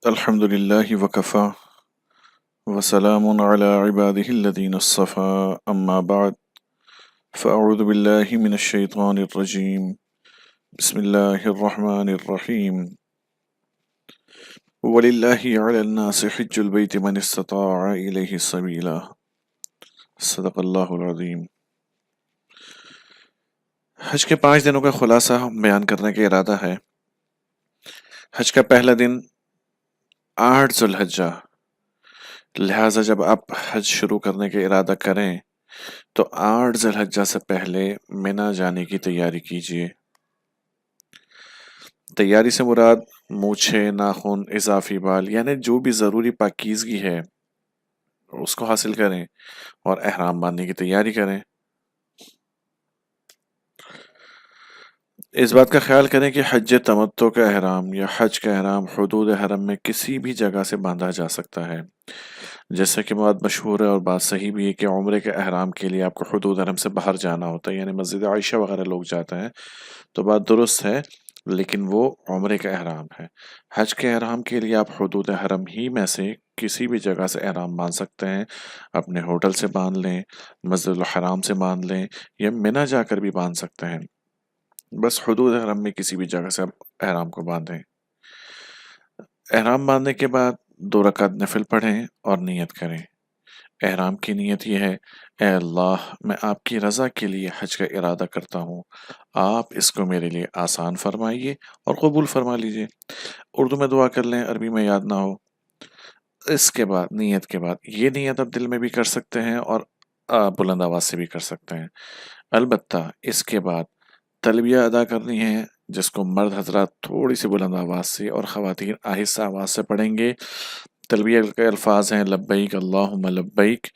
الحمد لله وكفى وسلام على عباده الذين اصطفى أما بعد فأعوذ بالله من الشيطان الرجيم بسم الله الرحمن الرحيم ولله على الناس حج البيت من استطاع إليه سبيلا صدق اللہ العظیم۔ حج کے 5 دنوں کا خلاصہ بیان کرنے کا ارادہ ہے۔ حج کا پہلا دن 8 ذو الحجہ، لہٰذا جب آپ حج شروع کرنے کا ارادہ کریں تو 8 ذی الحجہ سے پہلے مینا جانے کی تیاری کیجیے۔ تیاری سے مراد مونچھیں، ناخن، اضافی بال، یعنی جو بھی ضروری پاکیزگی ہے اس کو حاصل کریں اور احرام باندھنے کی تیاری کریں۔ اس بات کا خیال کریں کہ حج تمتع کا احرام یا حج کا احرام حدود حرم میں کسی بھی جگہ سے باندھا جا سکتا ہے، جیسا کہ بات مشہور ہے اور بات صحیح بھی ہے کہ عمرے کے احرام کے لیے آپ کو حدود حرم سے باہر جانا ہوتا ہے، یعنی مسجد عائشہ وغیرہ لوگ جاتے ہیں، تو بات درست ہے، لیکن وہ عمرے کا احرام ہے۔ حج کے احرام کے لیے آپ حدود حرم ہی میں سے کسی بھی جگہ سے احرام باندھ سکتے ہیں، اپنے ہوٹل سے باندھ لیں، مسجد الحرام سے باندھ لیں یا منی جا کر بھی باندھ سکتے ہیں، بس حدود حرم میں کسی بھی جگہ سے آپ احرام کو باندھیں۔ احرام باندھنے کے بعد 2 رکعت نفل پڑھیں اور نیت کریں۔ احرام کی نیت یہ ہے: اے اللہ، میں آپ کی رضا کے لیے حج کا ارادہ کرتا ہوں، آپ اس کو میرے لیے آسان فرمائیے اور قبول فرما لیجئے۔ اردو میں دعا کر لیں، عربی میں یاد نہ ہو۔ اس کے بعد نیت کے بعد یہ نیت آپ دل میں بھی کر سکتے ہیں اور بلند آواز سے بھی کر سکتے ہیں۔ البتہ اس کے بعد تلبیہ ادا کرنی ہے، جس کو مرد حضرات تھوڑی سی بلند آواز سے اور خواتین آہستہ آواز سے پڑھیں گے۔ تلبیہ کے الفاظ ہیں: لبیک اللہم لبیک،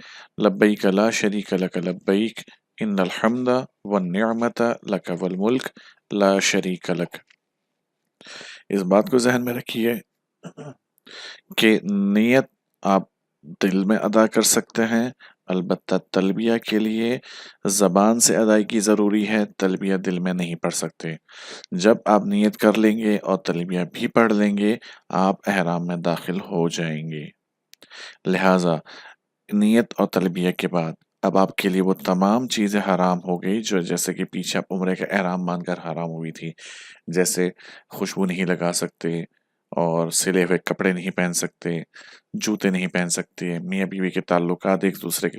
لبیک لا شریک لک لبیک، ان الحمد والنعمت لک والملک لا شریک لک۔ اس بات کو ذہن میں رکھیے کہ نیت آپ دل میں ادا کر سکتے ہیں، البتہ تلبیہ کے لیے زبان سے ادائیگی ضروری ہے، تلبیہ دل میں نہیں پڑھ سکتے۔ جب آپ نیت کر لیں گے اور تلبیہ بھی پڑھ لیں گے، آپ احرام میں داخل ہو جائیں گے۔ لہٰذا نیت اور تلبیہ کے بعد اب آپ کے لیے وہ تمام چیزیں حرام ہو گئی جو جیسے کہ پیچھے آپ عمرے کا احرام مان کر حرام ہوئی تھی، جیسے خوشبو نہیں لگا سکتے اور سلے ہوئے کپڑے نہیں پہن سکتے، جوتے نہیں پہن سکتے، میاں بیوی کے تعلقات ایک دوسرے کے